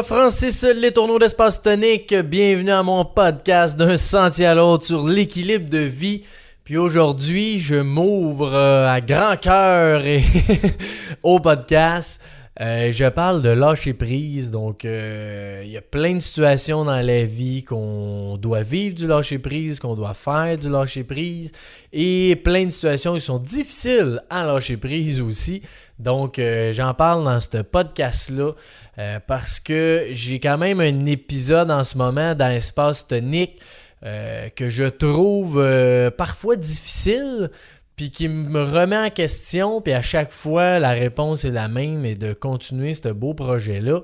Francis Letourneau d'Espace Tonique. Bienvenue à mon podcast d'un sentier à l'autre sur l'équilibre de vie. Puis aujourd'hui, je m'ouvre à grand cœur et au podcast. Je parle de lâcher prise. Donc, il y a plein de situations dans la vie qu'on doit vivre du lâcher prise, qu'on doit faire du lâcher prise. Et plein de situations qui sont difficiles à lâcher prise aussi. Donc, j'en parle dans ce podcast-là parce que j'ai quand même un épisode en ce moment dans Espace Tonique que je trouve parfois difficile, puis qui me remet en question, puis à chaque fois, la réponse est la même et de continuer ce beau projet-là.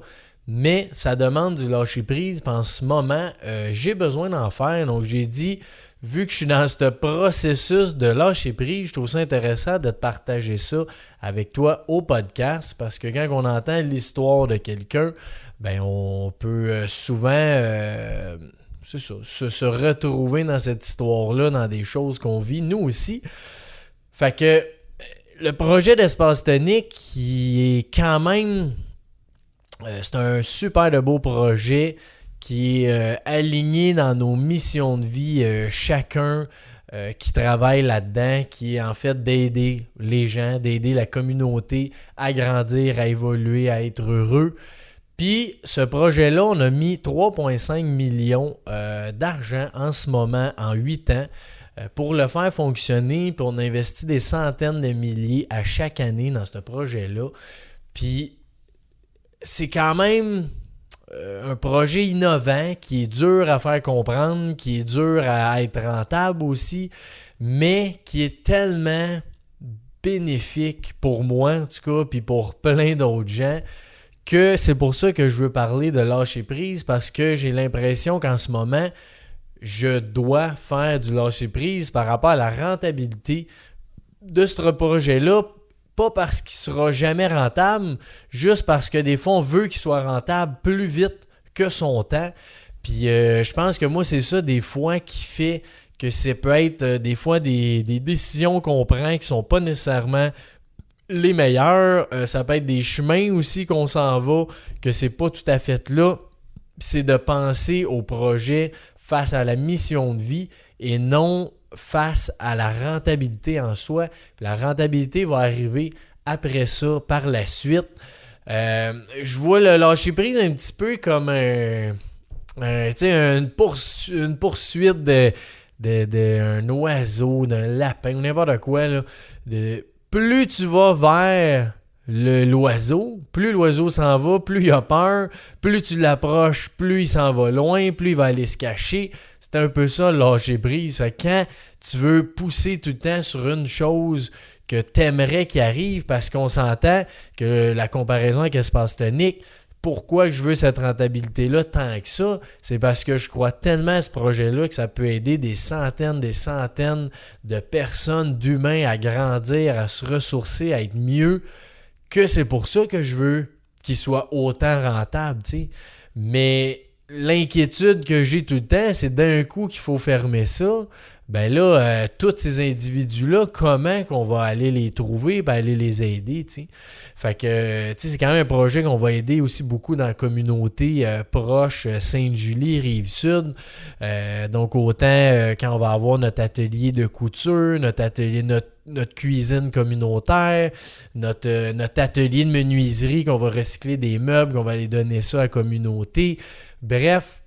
Mais ça demande du lâcher-prise, puis en ce moment, j'ai besoin d'en faire. Donc, j'ai dit, vu que je suis dans ce processus de lâcher-prise, je trouve ça intéressant de te partager ça avec toi au podcast, parce que quand on entend l'histoire de quelqu'un, ben on peut souvent... c'est ça, se retrouver dans cette histoire-là, dans des choses qu'on vit, nous aussi. Fait que le projet d'Espace Tonique, qui est quand même... c'est un super de beau projet qui est aligné dans nos missions de vie, chacun qui travaille là-dedans, qui est en fait d'aider les gens, d'aider la communauté à grandir, à évoluer, à être heureux. Puis, ce projet-là, on a mis 3,5 millions d'argent en ce moment, en 8 ans, pour le faire fonctionner. Puis, on investit des centaines de milliers à chaque année dans ce projet-là. Puis, c'est quand même un projet innovant qui est dur à faire comprendre, qui est dur à être rentable aussi, mais qui est tellement bénéfique pour moi, en tout cas, puis pour plein d'autres gens, que c'est pour ça que je veux parler de lâcher prise, parce que j'ai l'impression qu'en ce moment, je dois faire du lâcher prise par rapport à la rentabilité de ce projet-là, pas parce qu'il sera jamais rentable, juste parce que des fois, on veut qu'il soit rentable plus vite que son temps. Puis je pense que moi, c'est ça des fois qui fait que ça peut être des fois des décisions qu'on prend qui sont pas nécessairement les meilleurs. Ça peut être des chemins aussi qu'on s'en va, que c'est pas tout à fait là. C'est de penser au projet face à la mission de vie et non face à la rentabilité en soi. Puis la rentabilité va arriver après ça, par la suite. Je vois le lâcher prise un petit peu comme une poursuite d'un oiseau, d'un lapin, ou n'importe quoi, là. Plus tu vas vers l'oiseau, plus l'oiseau s'en va, plus il a peur, plus tu l'approches, plus il s'en va loin, plus il va aller se cacher. C'est un peu ça, lâcher prise. Quand tu veux pousser tout le temps sur une chose que tu aimerais qu'il arrive, parce qu'on s'entend que la comparaison avec Espace Tonique, pourquoi je veux cette rentabilité-là tant que ça? C'est parce que je crois tellement à ce projet-là que ça peut aider des centaines de personnes, d'humains à grandir, à se ressourcer, à être mieux, que c'est pour ça que je veux qu'il soit autant rentable, tu sais. Mais l'inquiétude que j'ai tout le temps, c'est d'un coup qu'il faut fermer ça. Ben là, tous ces individus-là, comment qu'on va aller les trouver, ben aller les aider, tu sais. Fait que, tu sais, c'est quand même un projet qu'on va aider aussi beaucoup dans la communauté proche Sainte-Julie, Rive-Sud. Donc, autant quand on va avoir notre atelier de couture, notre cuisine communautaire, notre atelier de menuiserie, qu'on va recycler des meubles, qu'on va aller donner ça à la communauté. Bref,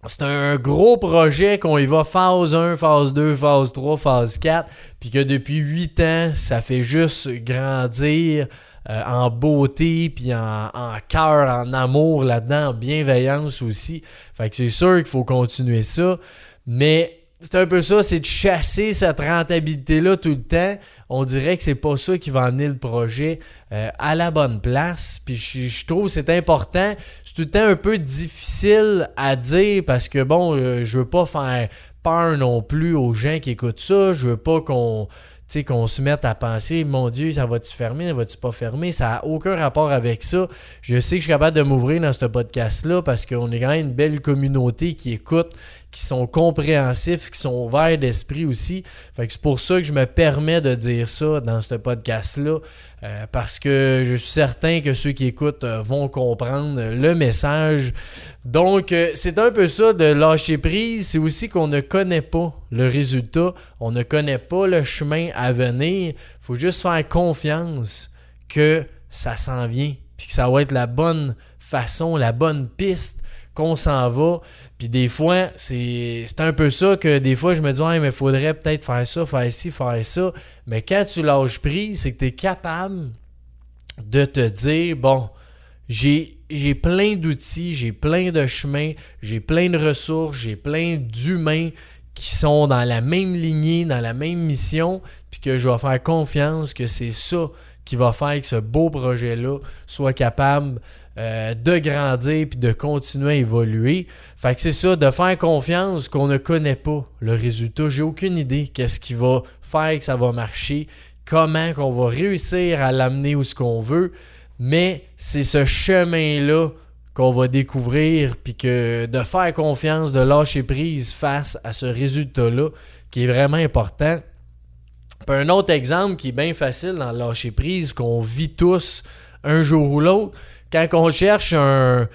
c'est un gros projet qu'on y va phase 1, phase 2, phase 3, phase 4, puis que depuis 8 ans, ça fait juste grandir en beauté, puis en cœur, en amour là-dedans, en bienveillance aussi. Fait que c'est sûr qu'il faut continuer ça, mais c'est un peu ça, c'est de chasser cette rentabilité-là tout le temps. On dirait que c'est pas ça qui va amener le projet à la bonne place. Puis je trouve que c'est important. C'est tout le temps un peu difficile à dire parce que bon, je veux pas faire peur non plus aux gens qui écoutent ça. Je veux pas qu'on se mette à penser, mon Dieu, ça va-tu fermer, ça va-tu pas fermer? Ça n'a aucun rapport avec ça. Je sais que je suis capable de m'ouvrir dans ce podcast-là parce qu'on est quand même une belle communauté qui écoute, qui sont compréhensifs, qui sont ouverts d'esprit aussi. Fait que c'est pour ça que je me permets de dire ça dans ce podcast-là, parce que je suis certain que ceux qui écoutent vont comprendre le message. Donc, c'est un peu ça de lâcher prise. C'est aussi qu'on ne connaît pas le résultat, on ne connaît pas le chemin à venir. Il faut juste faire confiance que ça s'en vient, puis que ça va être la bonne façon, la bonne piste qu'on s'en va. Puis des fois, c'est un peu ça que des fois, je me dis « Ouais, mais il faudrait peut-être faire ça, faire ci, faire ça. » Mais quand tu lâches prise, c'est que tu es capable de te dire « Bon, j'ai plein d'outils, j'ai plein de chemins, j'ai plein de ressources, j'ai plein d'humains qui sont dans la même lignée, dans la même mission, puis que je vais faire confiance que c'est ça qui va faire que ce beau projet-là soit capable de grandir puis de continuer à évoluer. » Fait que c'est ça, de faire confiance qu'on ne connaît pas le résultat. J'ai aucune idée qu'est-ce qui va faire que ça va marcher, comment qu'on va réussir à l'amener où ce qu'on veut, mais c'est ce chemin-là qu'on va découvrir, puis que de faire confiance, de lâcher prise face à ce résultat-là qui est vraiment important. Puis un autre exemple qui est bien facile dans le lâcher prise, qu'on vit tous un jour ou l'autre, quand on cherche un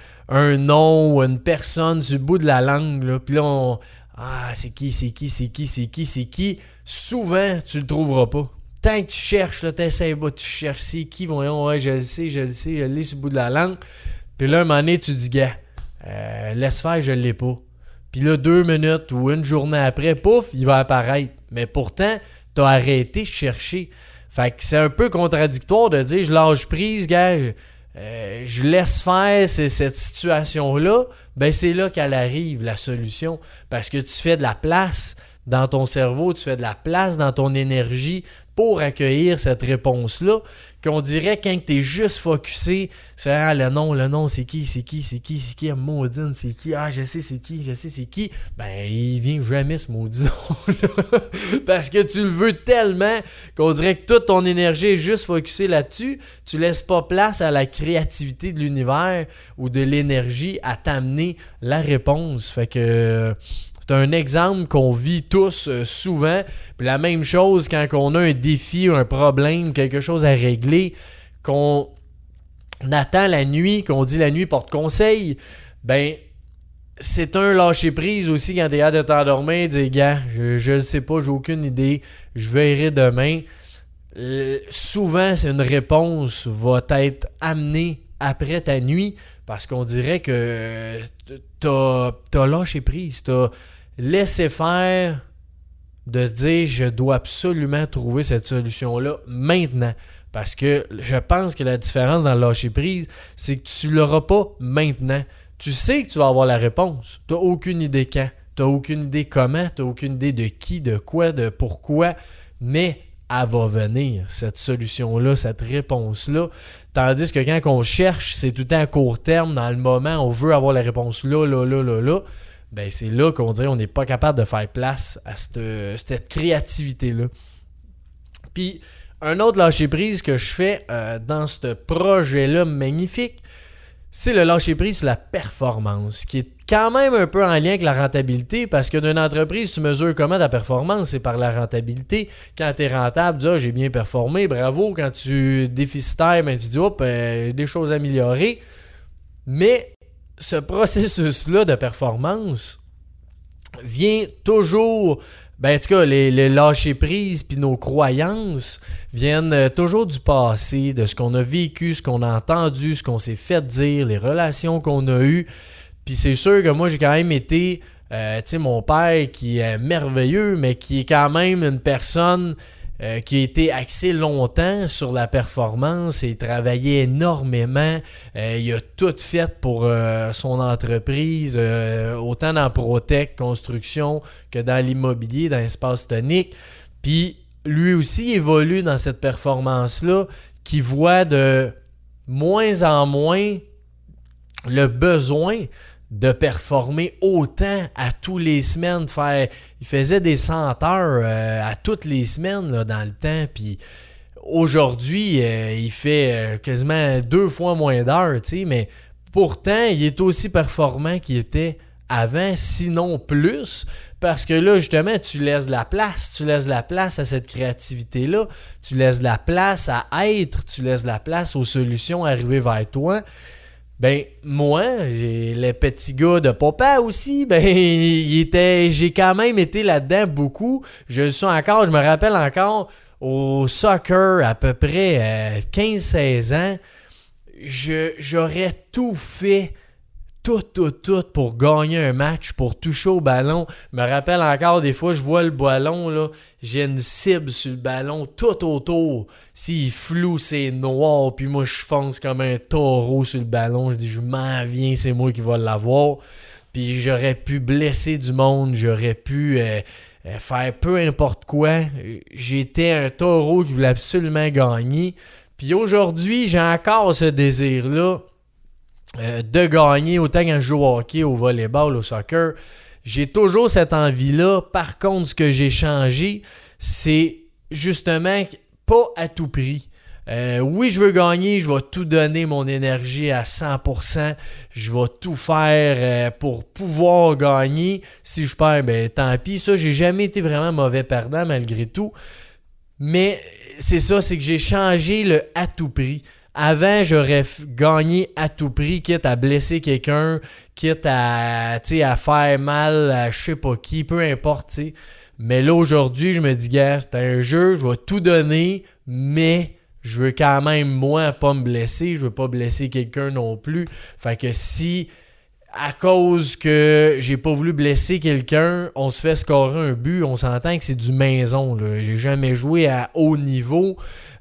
nom ou une personne sur le bout de la langue, là, puis là c'est qui, souvent tu le trouveras pas. Tant que tu cherches, tu essaies pas, tu cherches c'est qui, voyons, ouais, je le sais, je l'ai sur le bout de la langue. Puis là, un moment donné, tu dis, gars, laisse faire, je l'ai pas. Puis là, 2 minutes ou une journée après, pouf, il va apparaître. Mais pourtant, tu as arrêté de chercher. Fait que c'est un peu contradictoire de dire, je lâche prise, gars, je laisse faire cette situation-là. Ben c'est là qu'elle arrive, la solution. Parce que tu fais de la place dans ton cerveau, tu fais de la place dans ton énergie pour accueillir cette réponse-là, qu'on dirait quand tu es juste focusé, c'est le nom, c'est qui, maudine, c'est qui, je sais c'est qui, ben il vient jamais ce maudit nom-là, parce que tu le veux tellement qu'on dirait que toute ton énergie est juste focusée là-dessus, tu laisses pas place à la créativité de l'univers ou de l'énergie à t'amener la réponse, fait que... C'est un exemple qu'on vit tous souvent. Puis la même chose quand on a un défi, un problème, quelque chose à régler, qu'on attend la nuit, qu'on dit la nuit porte conseil, ben c'est un lâcher-prise aussi quand t'es hâte de t'endormir, dire « Gars, je le sais pas, j'ai aucune idée, je verrai demain. » Souvent, c'est une réponse va être amenée après ta nuit parce qu'on dirait que t'as lâché prise, t'as laissé faire de se dire je dois absolument trouver cette solution-là maintenant. Parce que je pense que la différence dans le lâcher prise, c'est que tu ne l'auras pas maintenant. Tu sais que tu vas avoir la réponse. Tu n'as aucune idée quand. Tu n'as aucune idée comment. Tu n'as aucune idée de qui, de quoi, de pourquoi. Mais elle va venir, cette solution-là, cette réponse-là. Tandis que quand on cherche, c'est tout le temps à court terme, dans le moment, on veut avoir la réponse là. Ben c'est là qu'on dirait qu'on n'est pas capable de faire place à cette créativité-là. Puis, un autre lâcher-prise que je fais dans ce projet-là magnifique, c'est le lâcher-prise sur la performance, qui est quand même un peu en lien avec la rentabilité, parce que d'une entreprise, tu mesures comment ta performance, c'est par la rentabilité. Quand tu es rentable, tu dis « j'ai bien performé, bravo ». Quand tu es déficitaire, ben, tu dis « hop, des choses à améliorer ». Mais ce processus-là de performance vient toujours... Ben, en tout cas, les lâcher-prise puis nos croyances viennent toujours du passé, de ce qu'on a vécu, ce qu'on a entendu, ce qu'on s'est fait dire, les relations qu'on a eues. Puis c'est sûr que moi, j'ai quand même été, tu sais, mon père qui est merveilleux, mais qui est quand même une personne qui a été axé longtemps sur la performance et travaillait énormément. Il a tout fait pour son entreprise, autant dans ProTech, construction, que dans l'immobilier, dans l'espace tonique. Puis lui aussi évolue dans cette performance-là qui voit de moins en moins le besoin de performer autant à tous les semaines. Il faisait des 100 heures à toutes les semaines là, dans le temps. Puis aujourd'hui, il fait quasiment 2 fois moins d'heures. Mais pourtant, il est aussi performant qu'il était avant, sinon plus, parce que là, justement, tu laisses de la place à cette créativité-là, tu laisses de la place à être, tu laisses de la place aux solutions arriver vers toi. Ben, moi, le petit gars de papa aussi, ben, j'ai quand même été là-dedans beaucoup. Je le suis encore, je me rappelle encore, au soccer, à peu près 15-16 ans, j'aurais tout fait, tout pour gagner un match, pour toucher au ballon. Je me rappelle encore, des fois, je vois le ballon, là, j'ai une cible sur le ballon tout autour. S'il est flou, c'est noir, puis moi, je fonce comme un taureau sur le ballon. Je dis, je m'en viens, c'est moi qui vais l'avoir. Puis j'aurais pu blesser du monde, j'aurais pu faire peu importe quoi. J'étais un taureau qui voulait absolument gagner. Puis aujourd'hui, j'ai encore ce désir-là de gagner, autant quand je joue au hockey, au volleyball, au soccer. J'ai toujours cette envie-là. Par contre, ce que j'ai changé, c'est justement pas à tout prix. Oui, je veux gagner, je vais tout donner mon énergie à 100%. Je vais tout faire pour pouvoir gagner. Si je perds, ben tant pis. Ça, j'ai jamais été vraiment mauvais perdant malgré tout. Mais c'est ça, c'est que j'ai changé le à tout prix. Avant, j'aurais gagné à tout prix, quitte à blesser quelqu'un, quitte à faire mal à je sais pas qui, peu importe, t'sais. Mais là, aujourd'hui, je me dis, gars, c'est un jeu, je vais tout donner, mais je veux quand même, moi, pas me blesser. Je veux pas blesser quelqu'un non plus. Fait que si, à cause que j'ai pas voulu blesser quelqu'un, on se fait scorer un but, on s'entend que c'est du maison, là. J'ai jamais joué à haut niveau.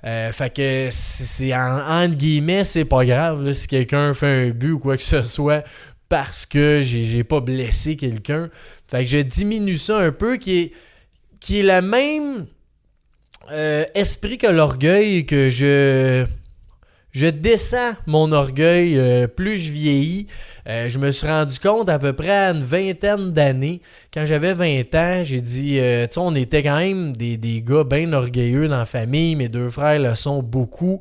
Fait que c'est entre guillemets, c'est pas grave là, si quelqu'un fait un but ou quoi que ce soit parce que j'ai pas blessé quelqu'un. Fait que je diminue ça un peu qui est le même esprit que l'orgueil, que je descends mon orgueil plus je vieillis. Je me suis rendu compte à peu près à une vingtaine d'années. Quand j'avais 20 ans, j'ai dit, tu sais, on était quand même des gars bien orgueilleux dans la famille. Mes deux frères le sont beaucoup.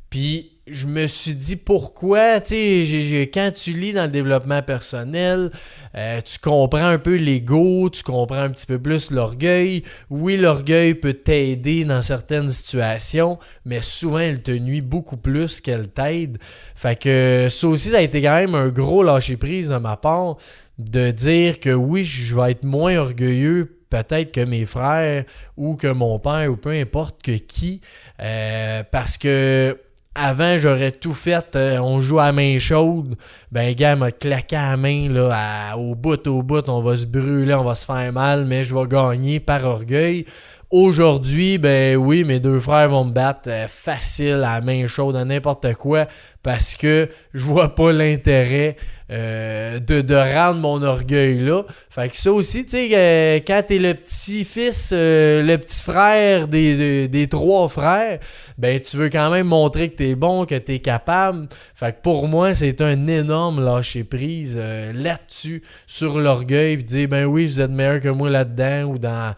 Puis je me suis dit pourquoi, tu sais, quand tu lis dans le développement personnel, tu comprends un peu l'ego, tu comprends un petit peu plus l'orgueil. Oui, l'orgueil peut t'aider dans certaines situations, mais souvent, il te nuit beaucoup plus qu'elle t'aide. Fait que ça aussi, ça a été quand même un gros lâcher-prise de ma part, de dire que oui, je vais être moins orgueilleux peut-être que mes frères ou que mon père ou peu importe que qui, parce que avant, j'aurais tout fait. On joue à la main chaude. Ben, gars m'a claqué à la main là, au bout. On va se brûler, on va se faire mal, mais je vais gagner par orgueil. Aujourd'hui, ben oui, mes deux frères vont me battre facile à la main chaude à n'importe quoi parce que je vois pas l'intérêt de rendre mon orgueil là. Fait que ça aussi, tu sais, quand t'es le petit-fils, le petit frère des trois frères, ben tu veux quand même montrer que t'es bon, que t'es capable. Fait que pour moi, c'est un énorme lâcher-prise là-dessus, sur l'orgueil, puis dire, ben oui, vous êtes meilleur que moi là-dedans ou dans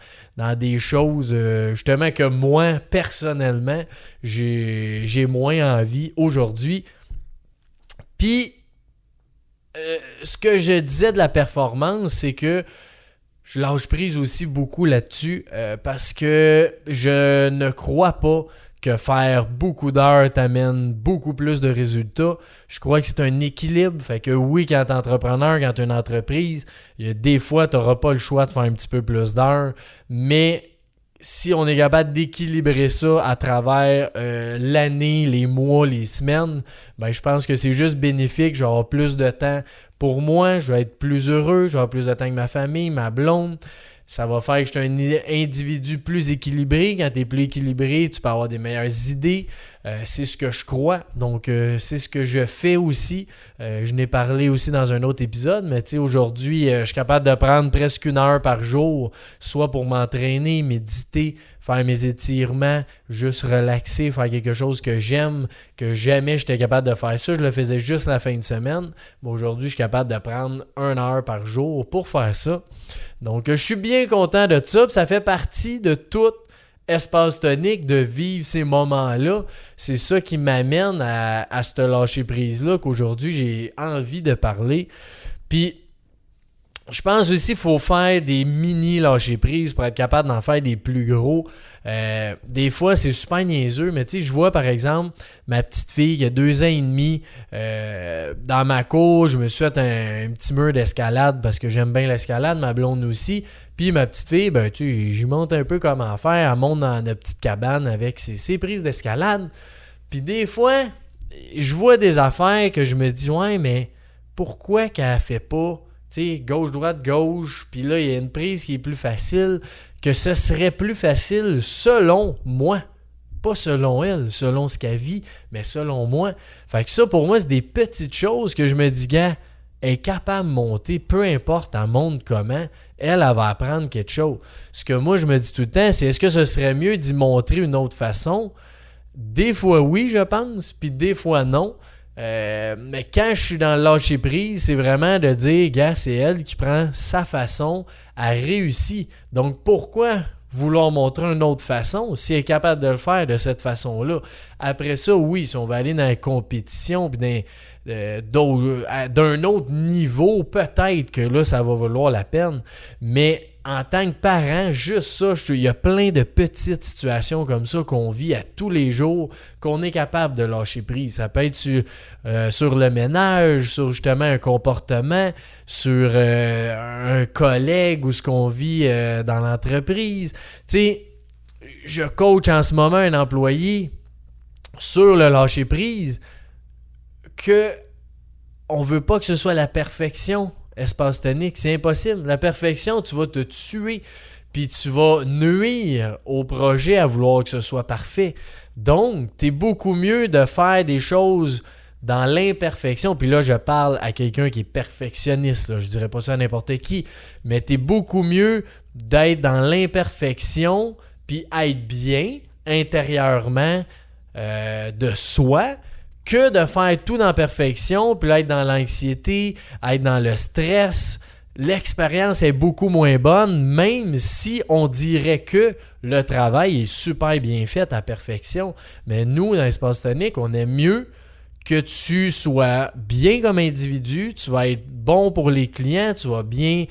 des choses justement que moi, personnellement, j'ai moins envie aujourd'hui. Puis, ce que je disais de la performance, c'est que je lâche prise aussi beaucoup là-dessus parce que je ne crois pas que faire beaucoup d'heures t'amène beaucoup plus de résultats. Je crois que c'est un équilibre. Fait que oui, quand t'es entrepreneur, quand t'es une entreprise, il y a des fois, t'auras pas le choix de faire un petit peu plus d'heures. Mais si on est capable d'équilibrer ça à travers l'année, les mois, les semaines, ben je pense que c'est juste bénéfique. Je vais avoir plus de temps pour moi, je vais être plus heureux, je vais avoir plus de temps avec ma famille, ma blonde. Ça va faire que je suis un individu plus équilibré. Quand tu es plus équilibré, tu peux avoir des meilleures idées. C'est ce que je crois. Donc, c'est ce que je fais aussi. Je n'ai parlé aussi dans un autre épisode, mais tu sais, aujourd'hui, je suis capable de prendre presque 1 heure par jour, soit pour m'entraîner, méditer, faire mes étirements, juste relaxer, faire quelque chose que j'aime, que jamais j'étais capable de faire ça. Je le faisais juste la fin de semaine. Mais aujourd'hui, je suis capable de prendre 1 heure par jour pour faire ça. Donc, je suis bien content de ça. Puis ça fait partie de tout espace tonique de vivre ces moments-là. C'est ça qui m'amène à ce lâcher-prise-là qu'aujourd'hui, j'ai envie de parler. Puis, Je pense aussi qu'il faut faire des mini lâcher-prise pour être capable d'en faire des plus gros. Des fois, c'est super niaiseux, mais tu sais, je vois par exemple ma petite fille qui a 2 ans et demi dans ma cour, je me suis fait un petit mur d'escalade parce que j'aime bien l'escalade, ma blonde aussi. Puis ma petite fille, ben tu sais, j'y montre un peu comment faire. Elle monte dans notre petite cabane avec ses prises d'escalade. Puis des fois, je vois des affaires que je me dis, ouais, mais pourquoi qu'elle fait pas tu sais, gauche, droite, gauche, puis là, il y a une prise qui est plus facile, que ce serait plus facile selon moi. Pas selon elle, selon ce qu'elle vit, mais selon moi. Fait que ça, pour moi, c'est des petites choses que je me dis, gars, elle est capable de monter, peu importe, elle monte comment, elle va apprendre quelque chose. Ce que moi, je me dis tout le temps, c'est est-ce que ce serait mieux d'y montrer une autre façon? Des fois, oui, je pense, puis des fois, non. Mais quand je suis dans le lâcher prise, c'est vraiment de dire, gars, c'est elle qui prend sa façon, elle réussit. Donc pourquoi vouloir montrer une autre façon si elle est capable de le faire de cette façon-là? Après ça, oui, si on va aller dans la compétition puis d'un autre niveau, peut-être que là, ça va valoir la peine. Mais en tant que parent, juste ça, il y a plein de petites situations comme ça qu'on vit à tous les jours, qu'on est capable de lâcher prise. Ça peut être sur le ménage, sur justement un comportement, sur un collègue ou ce qu'on vit dans l'entreprise. Tu sais, je coach en ce moment un employé sur le lâcher prise que on veut pas que ce soit la perfection. Espace tonique, c'est impossible. La perfection, tu vas te tuer, puis tu vas nuire au projet à vouloir que ce soit parfait. Donc, t'es beaucoup mieux de faire des choses dans l'imperfection. Puis là, je parle à quelqu'un qui est perfectionniste. Là. Je dirais pas ça à n'importe qui, mais t'es beaucoup mieux d'être dans l'imperfection, puis être bien intérieurement de soi, que de faire tout dans la perfection, puis là, être dans l'anxiété, être dans le stress. L'expérience est beaucoup moins bonne, même si on dirait que le travail est super bien fait à perfection. Mais nous, dans l'espace tonique, on aime mieux que tu sois bien comme individu, tu vas être bon pour les clients, tu vas bien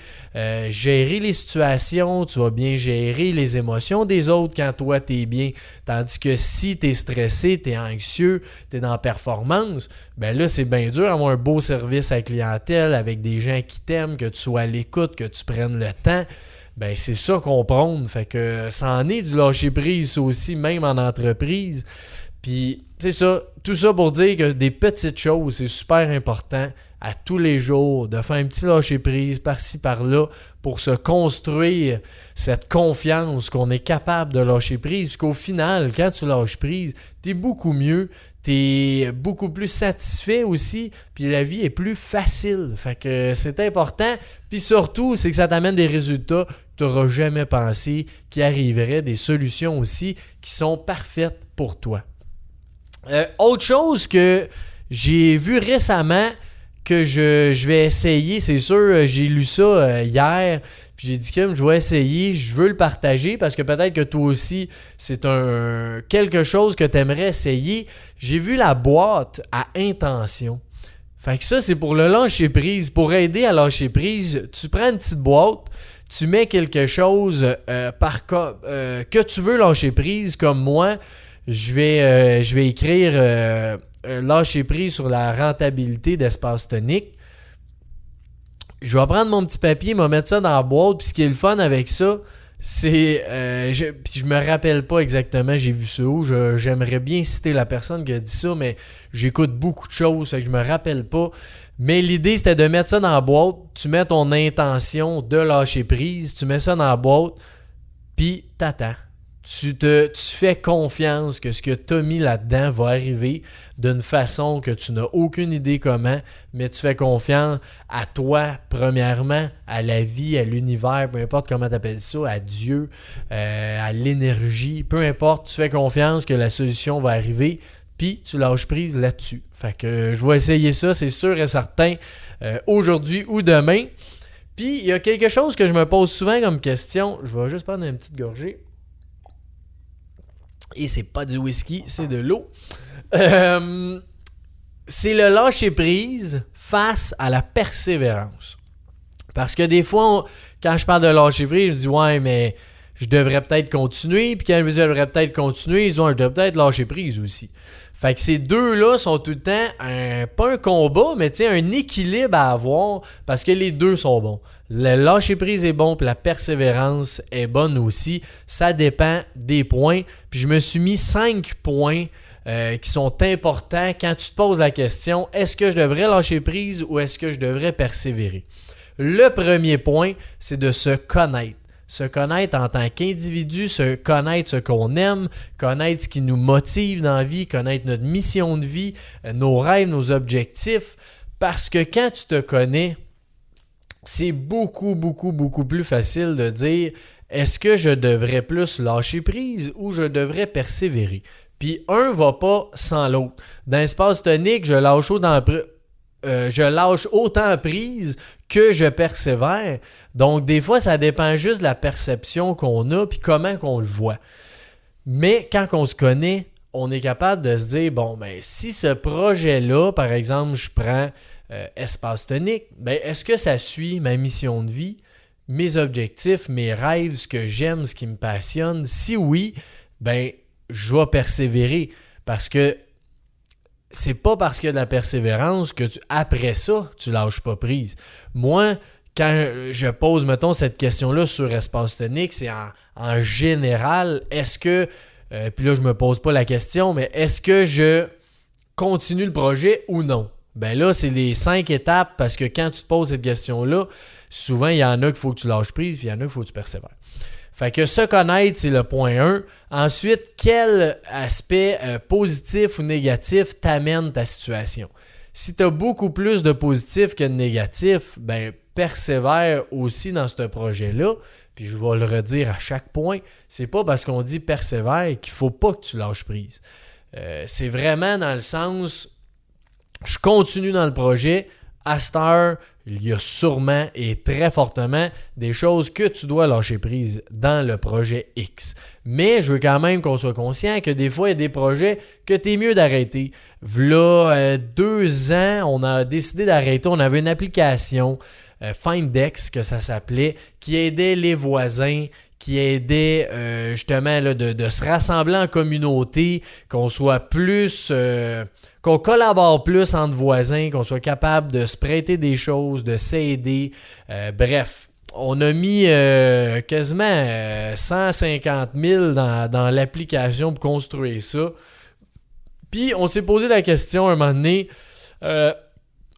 gérer les situations, tu vas bien gérer les émotions des autres quand toi tu es bien. Tandis que si tu es stressé, tu es anxieux, tu es dans la performance, ben là c'est bien dur d'avoir un beau service à la clientèle avec des gens qui t'aiment, que tu sois à l'écoute, que tu prennes le temps. Ben c'est ça qu'on prône. Fait que ça en est du lâcher prise aussi, même en entreprise. Puis, c'est ça, tout ça pour dire que des petites choses, c'est super important à tous les jours, de faire un petit lâcher-prise par-ci, par-là, pour se construire cette confiance qu'on est capable de lâcher prise, puis qu'au final, quand tu lâches prise, t'es beaucoup mieux, t'es beaucoup plus satisfait aussi, puis la vie est plus facile. Fait que c'est important, puis surtout, c'est que ça t'amène des résultats que tu n'auras jamais pensé qui arriveraient, des solutions aussi qui sont parfaites pour toi. Autre chose que j'ai vu récemment que je vais essayer, c'est sûr, j'ai lu ça hier, puis j'ai dit que je vais essayer, je veux le partager parce que peut-être que toi aussi, c'est quelque chose que tu aimerais essayer. J'ai vu la boîte à intention. Fait que ça, c'est pour le lâcher prise. Pour aider à lâcher prise, tu prends une petite boîte, tu mets quelque chose que tu veux lâcher prise, comme moi. Je vais écrire lâcher prise sur la rentabilité d'espace tonique. Je vais prendre mon petit papier, me mettre ça dans la boîte. Puis ce qui est le fun avec ça, c'est... je me rappelle pas exactement, j'ai vu ça où. J'aimerais bien citer la personne qui a dit ça, mais j'écoute beaucoup de choses, fait que je me rappelle pas. Mais l'idée, c'était de mettre ça dans la boîte. Tu mets ton intention de lâcher prise, tu mets ça dans la boîte, puis t'attends. Tu fais confiance que ce que tu as mis là-dedans va arriver d'une façon que tu n'as aucune idée comment, mais tu fais confiance à toi, premièrement, à la vie, à l'univers, peu importe comment tu appelles ça, à Dieu, à l'énergie, peu importe, tu fais confiance que la solution va arriver, puis tu lâches prise là-dessus. Fait que je vais essayer ça, c'est sûr et certain, aujourd'hui ou demain. Puis il y a quelque chose que je me pose souvent comme question, je vais juste prendre une petite gorgée. Et c'est pas du whisky, c'est de l'eau. C'est le lâcher prise face à la persévérance. Parce que des fois, quand je parle de lâcher prise, je dis « Ouais, mais je devrais peut-être continuer. » Puis quand je dis « Je devrais peut-être continuer », ils disent « Ouais, je devrais peut-être lâcher prise aussi. » Fait que ces deux-là sont tout le temps, pas un combat, mais un équilibre à avoir parce que les deux sont bons. Le lâcher prise est bon, puis la persévérance est bonne aussi. Ça dépend des points. Puis je me suis mis 5 points qui sont importants quand tu te poses la question « Est-ce que je devrais lâcher prise ou est-ce que je devrais persévérer? » Le premier point, c'est de se connaître. Se connaître en tant qu'individu, se connaître ce qu'on aime, connaître ce qui nous motive dans la vie, connaître notre mission de vie, nos rêves, nos objectifs. Parce que quand tu te connais, c'est beaucoup plus facile de dire est-ce que je devrais plus lâcher prise ou je devrais persévérer? Puis un va pas sans l'autre. Dans l'espace tonique, je lâche autant prise que je persévère. Donc, des fois, ça dépend juste de la perception qu'on a puis comment qu'on le voit. Mais quand on se connaît, on est capable de se dire, bon, ben si ce projet-là, par exemple, je prends Espace Tonique, ben est-ce que ça suit ma mission de vie, mes objectifs, mes rêves, ce que j'aime, ce qui me passionne? Si oui, ben je vais persévérer parce que c'est pas parce qu'il y a de la persévérance que après ça, tu lâches pas prise. Moi, quand je pose, mettons, cette question-là sur Espace Tonique, c'est en général, est-ce que, puis là, je me pose pas la question, mais est-ce que je continue le projet ou non? Ben là, c'est les 5 étapes parce que quand tu te poses cette question-là, souvent, il y en a qu'il faut que tu lâches prise, puis il y en a qu'il faut que tu persévères. Fait que se connaître, c'est le point 1. Ensuite, quel aspect positif ou négatif t'amène ta situation? Si tu as beaucoup plus de positif que de négatif, ben persévère aussi dans ce projet-là. Puis je vais le redire à chaque point, c'est pas parce qu'on dit persévère qu'il faut pas que tu lâches prise. C'est vraiment dans le sens, je continue dans le projet. À cette heure, il y a sûrement et très fortement des choses que tu dois lâcher prise dans le projet X. Mais je veux quand même qu'on soit conscient que des fois, il y a des projets que tu es mieux d'arrêter. V'là 2 ans, on a décidé d'arrêter. On avait une application, Findex, que ça s'appelait, qui aidait les voisins, qui aidait justement là, de se rassembler en communauté, qu'on soit plus, qu'on collabore plus entre voisins, qu'on soit capable de se prêter des choses, de s'aider. Bref, on a mis quasiment 150 000 dans l'application pour construire ça. Puis on s'est posé la question un moment donné,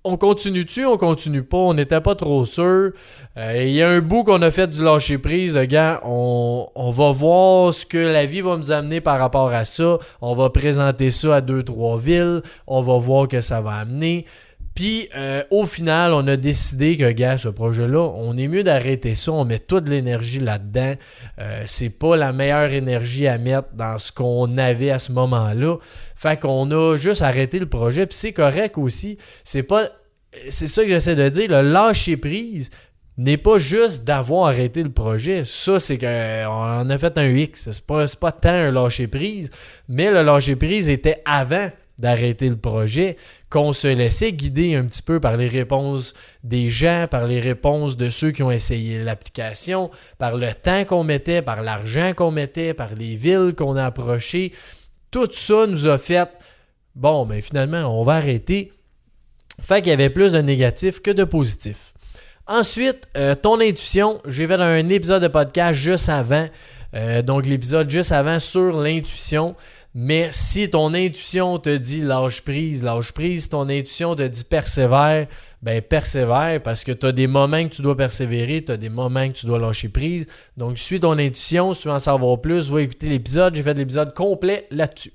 on continue-tu, on continue pas, on n'était pas trop sûr. Il y a un bout qu'on a fait du lâcher prise, le gars, on va voir ce que la vie va nous amener par rapport à ça. On va présenter ça à 2-3 villes, on va voir que ça va amener. Puis au final, on a décidé que, gars, ce projet-là, on est mieux d'arrêter ça, on met toute l'énergie là-dedans. C'est pas la meilleure énergie à mettre dans ce qu'on avait à ce moment-là. Fait qu'on a juste arrêté le projet, puis c'est correct aussi. C'est ça que j'essaie de dire, le lâcher prise n'est pas juste d'avoir arrêté le projet. Ça, c'est qu'on a fait un X. C'est pas tant un lâcher prise, mais le lâcher prise était avant d'arrêter le projet, qu'on se laissait guider un petit peu par les réponses des gens, par les réponses de ceux qui ont essayé l'application, par le temps qu'on mettait, par l'argent qu'on mettait, par les villes qu'on a approchées. Tout ça nous a fait, bon, ben finalement, on va arrêter. Fait qu'il y avait plus de négatifs que de positifs. Ensuite, ton intuition, j'ai fait un épisode de podcast juste avant, donc l'épisode juste avant sur l'intuition. Mais si ton intuition te dit lâche prise, si ton intuition te dit persévère, ben persévère parce que tu as des moments que tu dois persévérer, tu as des moments que tu dois lâcher prise. Donc suis ton intuition, si tu veux en savoir plus, va écouter l'épisode, j'ai fait l'épisode complet là-dessus.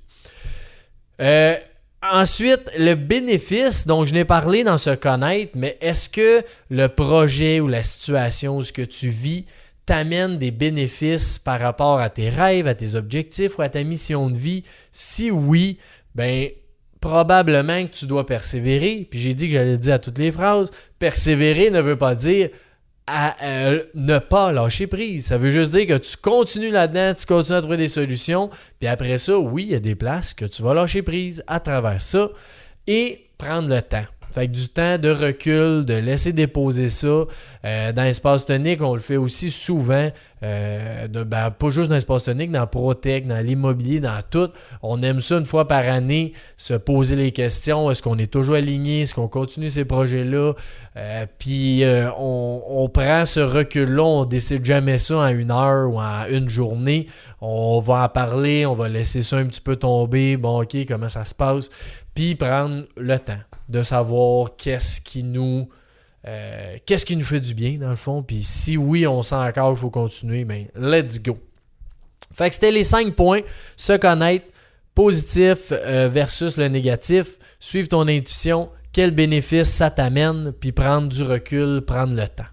Ensuite, le bénéfice, donc je n'ai parlé dans se connaître, mais est-ce que le projet ou la situation ou ce que tu vis t'amène des bénéfices par rapport à tes rêves, à tes objectifs ou à ta mission de vie? Si oui, ben probablement que tu dois persévérer. Puis j'ai dit que j'allais le dire à toutes les phrases. Persévérer ne veut pas dire ne pas lâcher prise. Ça veut juste dire que tu continues là-dedans, tu continues à trouver des solutions. Puis après ça, oui, il y a des places que tu vas lâcher prise à travers ça et prendre le temps. Fait que du temps de recul, de laisser déposer ça. Dans l'espace tonique, on le fait aussi souvent. Pas juste dans l'espace tonique, dans ProTech, dans l'immobilier, dans tout. On aime ça une fois par année, se poser les questions. Est-ce qu'on est toujours aligné? Est-ce qu'on continue ces projets-là? Puis on prend ce recul-là. On ne décide jamais ça en 1 heure ou en une journée. On va en parler, on va laisser ça un petit peu tomber. Bon, OK, comment ça se passe? Puis prendre le temps de savoir qu'est-ce qui nous fait du bien dans le fond. Puis si oui, on sent encore qu'il faut continuer, ben let's go. Fait que c'était les 5 points. Se connaître, positif versus le négatif, suivre ton intuition, quel bénéfice ça t'amène, puis prendre du recul, prendre le temps.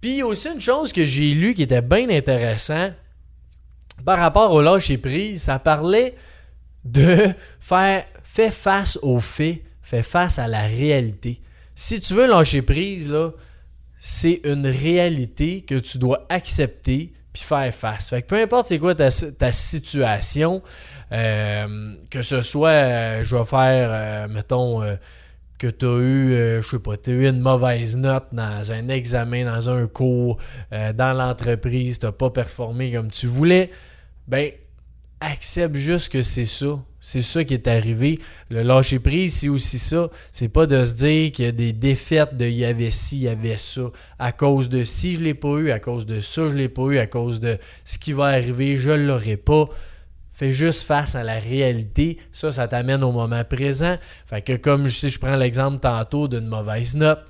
Puis aussi une chose que j'ai lue qui était bien intéressant par rapport au lâcher prise, ça parlait de fais face aux faits, fais face à la réalité. Si tu veux lâcher prise, là, c'est une réalité que tu dois accepter puis faire face. Fait que peu importe c'est quoi ta situation, que ce soit, je vais faire, mettons, que tu as eu, tu as eu une mauvaise note dans un examen, dans un cours, dans l'entreprise, tu n'as pas performé comme tu voulais, ben accepte juste que c'est ça. C'est ça qui est arrivé. Le lâcher prise, c'est aussi ça. C'est pas de se dire qu'il y a des défaites de il y avait ci, il y avait ça. À cause de ci, je l'ai pas eu. À cause de ça, je l'ai pas eu. À cause de ce qui va arriver, je l'aurai pas. Fais juste face à la réalité. Ça t'amène au moment présent. Fait que comme si je prends l'exemple tantôt d'une mauvaise note,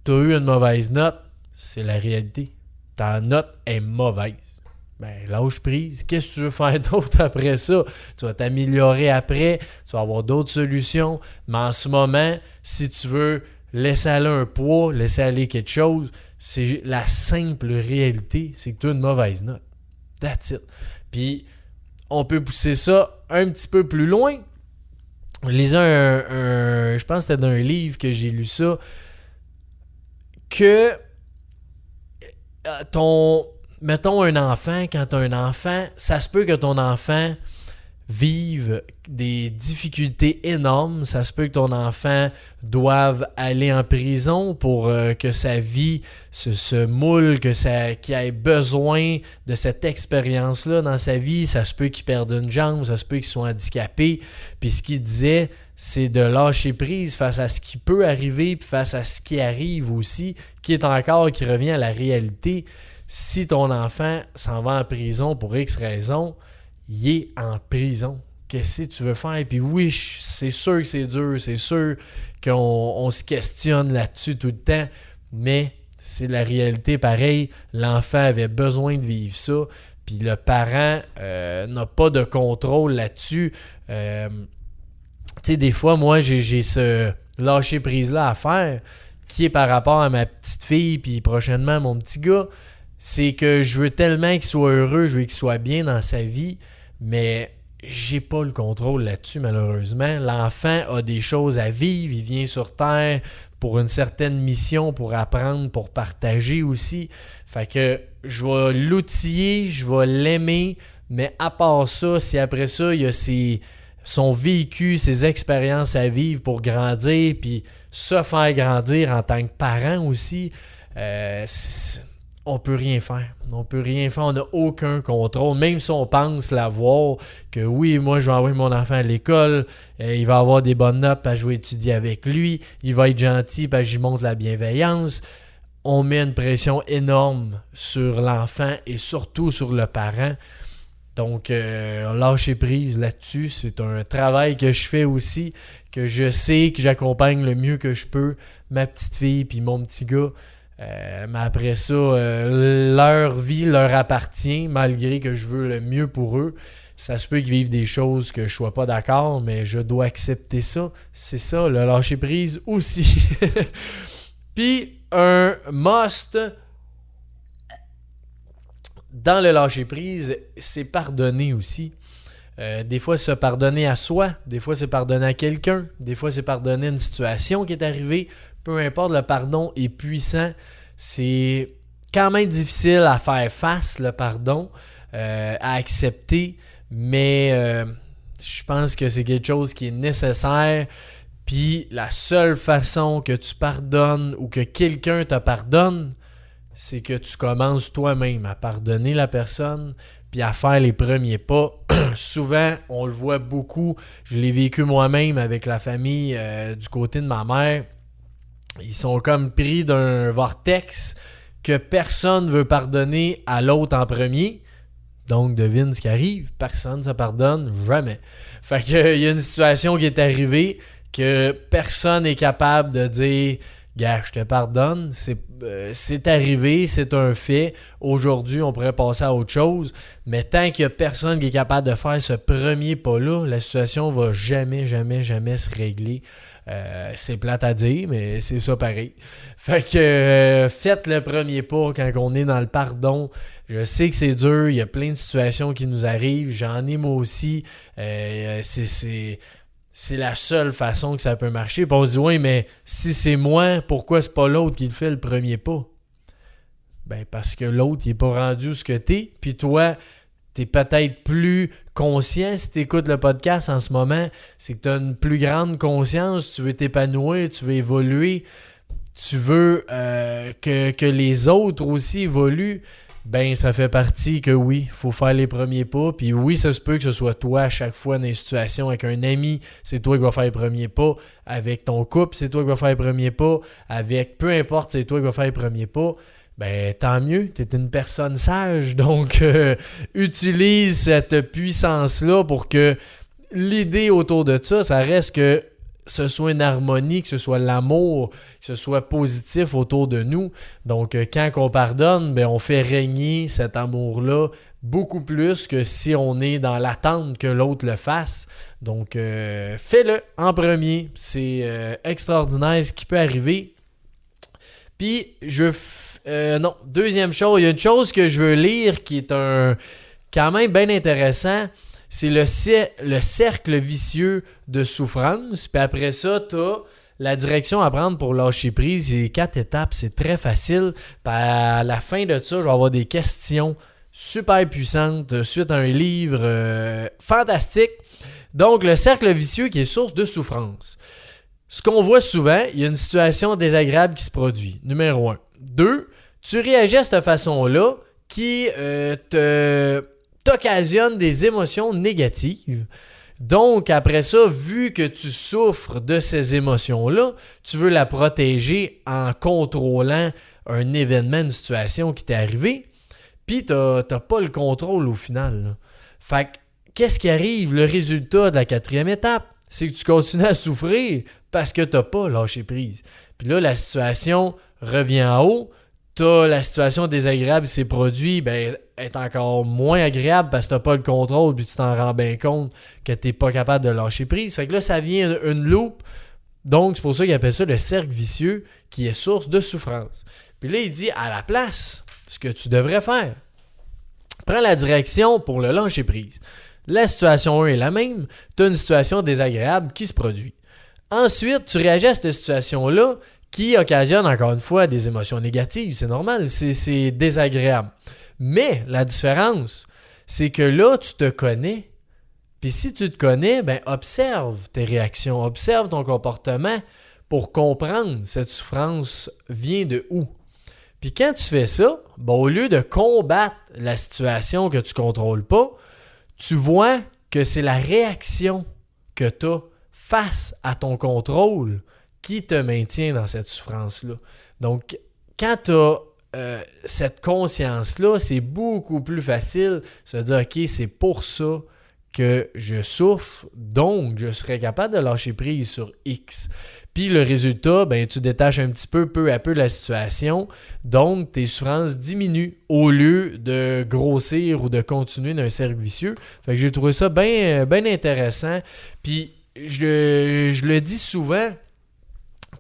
tu as eu une mauvaise note, c'est la réalité. Ta note est mauvaise. Ben, lâche prise. Qu'est-ce que tu veux faire d'autre après ça? Tu vas t'améliorer après, tu vas avoir d'autres solutions. Mais en ce moment, si tu veux laisser aller un poids, laisser aller quelque chose, c'est la simple réalité, c'est que tu as une mauvaise note. That's it. Puis, on peut pousser ça un petit peu plus loin. Je lisais je pense que c'était d'un livre que j'ai lu ça, que mettons un enfant, quand tu as un enfant, ça se peut que ton enfant vive des difficultés énormes. Ça se peut que ton enfant doive aller en prison pour que sa vie se moule, qu'il ait besoin de cette expérience-là dans sa vie. Ça se peut qu'il perde une jambe, ça se peut qu'il soit handicapé. Puis ce qu'il disait, c'est de lâcher prise face à ce qui peut arriver, puis face à ce qui arrive aussi, qui revient à la réalité. Si ton enfant s'en va en prison pour X raison, il est en prison. Qu'est-ce que tu veux faire? Puis oui, c'est sûr que c'est dur, c'est sûr qu'on se questionne là-dessus tout le temps, mais c'est la réalité pareil. L'enfant avait besoin de vivre ça, puis le parent n'a pas de contrôle là-dessus. Tu sais, des fois, moi, j'ai ce lâcher-prise-là à faire, qui est par rapport à ma petite fille, puis prochainement mon petit gars. C'est que je veux tellement qu'il soit heureux, je veux qu'il soit bien dans sa vie, mais j'ai pas le contrôle là-dessus, malheureusement. L'enfant a des choses à vivre, il vient sur Terre pour une certaine mission, pour apprendre, pour partager aussi. Fait que je vais l'outiller, je vais l'aimer, mais à part ça, si après ça, il y a son vécu, ses expériences à vivre pour grandir, puis se faire grandir en tant que parent aussi, on peut rien faire. On peut rien faire. On n'a aucun contrôle. Même si on pense l'avoir, que oui, moi, je vais envoyer mon enfant à l'école, il va avoir des bonnes notes parce que je vais étudier avec lui, il va être gentil parce que j'y montre la bienveillance. On met une pression énorme sur l'enfant et surtout sur le parent. Donc, lâcher prise là-dessus, c'est un travail que je fais aussi, que je sais que j'accompagne le mieux que je peux ma petite fille puis mon petit gars. Mais après ça, leur vie leur appartient, malgré que je veux le mieux pour eux. Ça se peut qu'ils vivent des choses que je ne sois pas d'accord, mais je dois accepter ça. C'est ça, le lâcher prise aussi. Puis, un must dans le lâcher prise, c'est pardonner aussi. Des fois, c'est se pardonner à soi. Des fois, c'est pardonner à quelqu'un. Des fois, c'est pardonner une situation qui est arrivée. Peu importe, le pardon est puissant. C'est quand même difficile à faire face, le pardon, à accepter. Mais je pense que c'est quelque chose qui est nécessaire. Puis la seule façon que tu pardonnes ou que quelqu'un te pardonne, c'est que tu commences toi-même à pardonner la personne puis à faire les premiers pas. Souvent, on le voit beaucoup, je l'ai vécu moi-même avec la famille du côté de ma mère. Ils sont comme pris d'un vortex que personne ne veut pardonner à l'autre en premier. Donc, devine ce qui arrive, personne ne se pardonne jamais. Fait qu'il y a une situation qui est arrivée que personne n'est capable de dire « Gars, je te pardonne, c'est arrivé, c'est un fait. Aujourd'hui, on pourrait passer à autre chose. » Mais tant qu'il n'y a personne qui est capable de faire ce premier pas-là, la situation ne va jamais se régler. C'est plate à dire, mais c'est ça pareil. Fait que faites le premier pas quand on est dans le pardon. Je sais que c'est dur, il y a plein de situations qui nous arrivent. J'en ai moi aussi. C'est la seule façon que ça peut marcher. Puis on se dit, oui, mais si c'est moi, pourquoi c'est pas l'autre qui le fait le premier pas? Ben parce que l'autre, il n'est pas rendu où ce que t'es. Puis toi, t'es peut-être plus conscient si tu écoutes le podcast en ce moment. C'est que tu as une plus grande conscience. Tu veux t'épanouir, tu veux évoluer. Tu veux que les autres aussi évoluent. Ben, ça fait partie que oui, il faut faire les premiers pas. Puis oui, ça se peut que ce soit toi à chaque fois dans une situation avec un ami, c'est toi qui vas faire les premiers pas. Avec ton couple, c'est toi qui vas faire les premiers pas. Avec peu importe, c'est toi qui vas faire les premiers pas. Ben, tant mieux, tu es une personne sage. Donc, utilise cette puissance-là pour que l'idée autour de ça reste que ce soit une harmonie, que ce soit l'amour, que ce soit positif autour de nous. Donc, quand on pardonne, ben, on fait régner cet amour-là beaucoup plus que si on est dans l'attente que l'autre le fasse. Donc, fais-le en premier. C'est extraordinaire ce qui peut arriver. Puis, deuxième chose, il y a une chose que je veux lire qui est quand même bien intéressant. C'est le cercle vicieux de souffrance. Puis après ça, tu as la direction à prendre pour lâcher prise. C'est 4 étapes, c'est très facile. Puis à la fin de ça, je vais avoir des questions super puissantes suite à un livre fantastique. Donc, le cercle vicieux qui est source de souffrance. Ce qu'on voit souvent, il y a une situation désagréable qui se produit. Numéro 1. 2, tu réagis à cette façon-là qui t'occasionne des émotions négatives. Donc, après ça, vu que tu souffres de ces émotions-là, tu veux la protéger en contrôlant un événement, une situation qui t'est arrivé, puis tu n'as pas le contrôle au final. Là. Fait que, qu'est-ce qui arrive? Le résultat de la 4e étape, c'est que tu continues à souffrir parce que tu n'as pas lâché prise. Puis là, la situation revient en haut. La situation désagréable qui s'est produite est encore moins agréable parce que tu n'as pas le contrôle puis tu t'en rends bien compte que tu n'es pas capable de lâcher prise. Fait que là, ça vient une loupe. Donc, c'est pour ça qu'il appelle ça le cercle vicieux qui est source de souffrance. Puis là, il dit à la place, ce que tu devrais faire, prends la direction pour le lâcher prise. La situation 1 est la même. Tu as une situation désagréable qui se produit. Ensuite, tu réagis à cette situation-là qui occasionne encore une fois des émotions négatives. C'est normal, c'est désagréable. Mais la différence, c'est que là, tu te connais. Puis si tu te connais, observe tes réactions, observe ton comportement pour comprendre cette souffrance vient de où. Puis quand tu fais ça, au lieu de combattre la situation que tu ne contrôles pas, tu vois que c'est la réaction que tu as face à ton contrôle qui te maintient dans cette souffrance-là. Donc, quand tu as cette conscience-là, c'est beaucoup plus facile de se dire « OK, c'est pour ça que je souffre, donc je serais capable de lâcher prise sur X. » Puis le résultat, tu détaches un petit peu à peu de la situation, donc tes souffrances diminuent au lieu de grossir ou de continuer dans un cercle vicieux. Fait que j'ai trouvé ça bien intéressant. Puis je le dis souvent,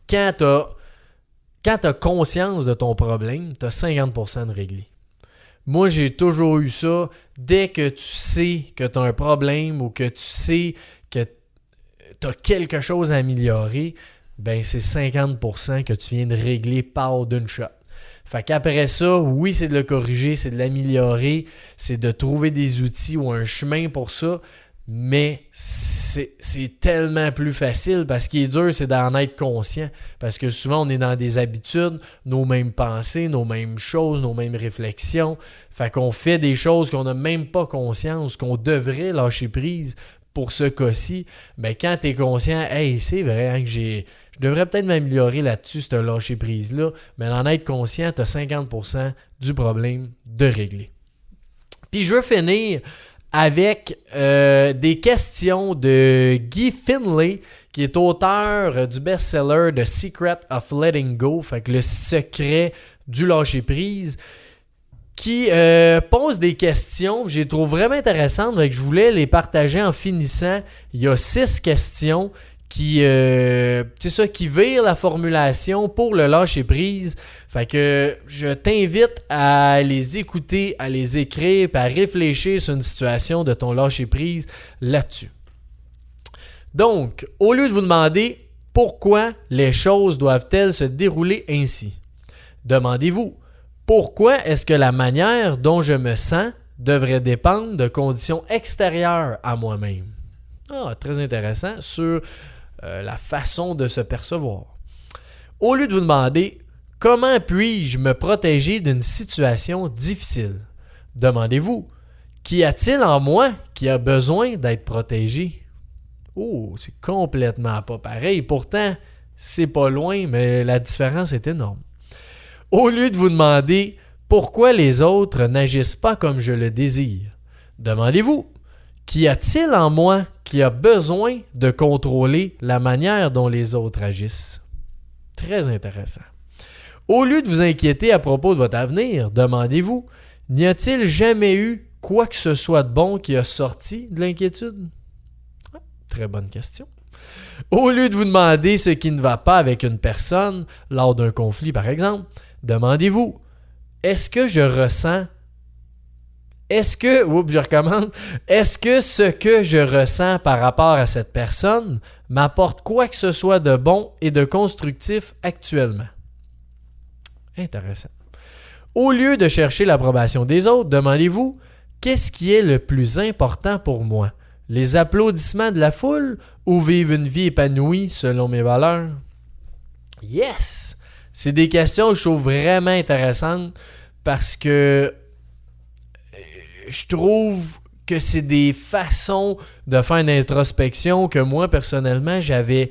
quand tu as conscience de ton problème, tu as 50% de réglé. Moi, j'ai toujours eu ça. Dès que tu sais que tu as un problème ou que tu sais que tu as quelque chose à améliorer, c'est 50% que tu viens de régler par d'une shot. Fait qu'après ça, oui, c'est de le corriger, c'est de l'améliorer, c'est de trouver des outils ou un chemin pour ça. mais c'est tellement plus facile parce qu'il est dur, c'est d'en être conscient. Parce que souvent, on est dans des habitudes, nos mêmes pensées, nos mêmes choses, nos mêmes réflexions. Fait qu'on fait des choses qu'on n'a même pas conscience, qu'on devrait lâcher prise pour ce cas-ci. Ben, quand tu es conscient, hey, c'est vrai hein, que je devrais peut-être m'améliorer là-dessus, ce lâcher prise-là. Mais en être conscient, tu as 50% du problème de régler. Puis je veux finir avec des questions de Guy Finlay, qui est auteur du best-seller The Secret of Letting Go, fait que le secret du lâcher-prise, qui pose des questions, je les trouve vraiment intéressantes, fait que je voulais les partager en finissant. Il y a 6 questions qui virent la formulation pour le lâcher-prise. Fait que je t'invite à les écouter, à les écrire, puis à réfléchir sur une situation de ton lâcher-prise là-dessus. Donc, au lieu de vous demander pourquoi les choses doivent-elles se dérouler ainsi, demandez-vous pourquoi est-ce que la manière dont je me sens devrait dépendre de conditions extérieures à moi-même. Très intéressant sur la façon de se percevoir. Au lieu de vous demander comment puis-je me protéger d'une situation difficile, demandez-vous qu'y a-t-il en moi qui a besoin d'être protégé? C'est complètement pas pareil. Pourtant, c'est pas loin, mais la différence est énorme. Au lieu de vous demander pourquoi les autres n'agissent pas comme je le désire, demandez-vous qu'y a-t-il en moi qui a besoin de contrôler la manière dont les autres agissent? Très intéressant. Au lieu de vous inquiéter à propos de votre avenir, demandez-vous, n'y a-t-il jamais eu quoi que ce soit de bon qui a sorti de l'inquiétude? Très bonne question. Au lieu de vous demander ce qui ne va pas avec une personne lors d'un conflit, par exemple, demandez-vous, est-ce que ce que je ressens par rapport à cette personne m'apporte quoi que ce soit de bon et de constructif actuellement? Intéressant. Au lieu de chercher l'approbation des autres, demandez-vous, qu'est-ce qui est le plus important pour moi? Les applaudissements de la foule ou vivre une vie épanouie selon mes valeurs? Yes! C'est des questions que je trouve vraiment intéressantes parce que je trouve que c'est des façons de faire une introspection que moi, personnellement, j'avais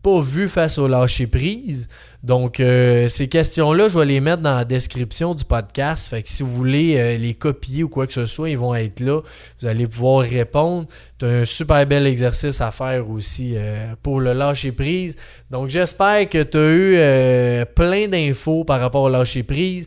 pas vu face au lâcher-prise. Donc, ces questions-là, je vais les mettre dans la description du podcast. Fait que si vous voulez les copier ou quoi que ce soit, ils vont être là. Vous allez pouvoir répondre. C'est un super bel exercice à faire aussi pour le lâcher-prise. Donc, j'espère que tu as eu plein d'infos par rapport au lâcher-prise.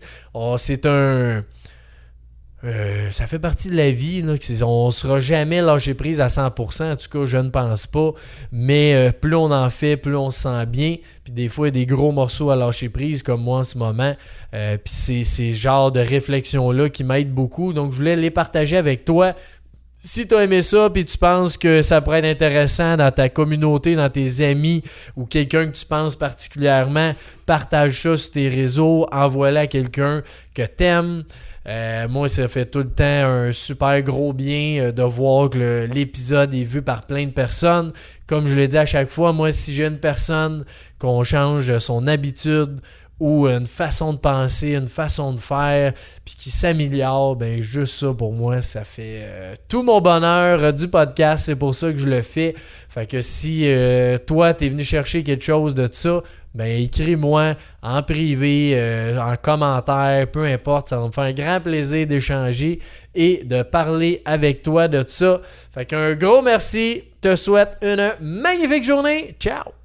Ça fait partie de la vie. Là, on ne sera jamais lâché prise à 100%. En tout cas, je ne pense pas. Mais plus on en fait, plus on se sent bien. Puis des fois, il y a des gros morceaux à lâcher prise, comme moi en ce moment. Puis c'est ces genres de réflexions-là qui m'aident beaucoup. Donc, je voulais les partager avec toi. Si tu as aimé ça et tu penses que ça pourrait être intéressant dans ta communauté, dans tes amis ou quelqu'un que tu penses particulièrement, partage ça sur tes réseaux, envoie-le à quelqu'un que tu aimes. Moi, ça fait tout le temps un super gros bien de voir que l'épisode est vu par plein de personnes. Comme je l'ai dit à chaque fois, moi, si j'ai une personne qu'on change son habitude ou une façon de penser, une façon de faire, puis qui s'améliore, ben juste ça pour moi, ça fait tout mon bonheur du podcast. C'est pour ça que je le fais. Fait que si toi, t'es venu chercher quelque chose de ça, ben écris-moi en privé, en commentaire, peu importe. Ça va me faire un grand plaisir d'échanger et de parler avec toi de ça. Fait qu'un gros merci. Te souhaite une magnifique journée. Ciao!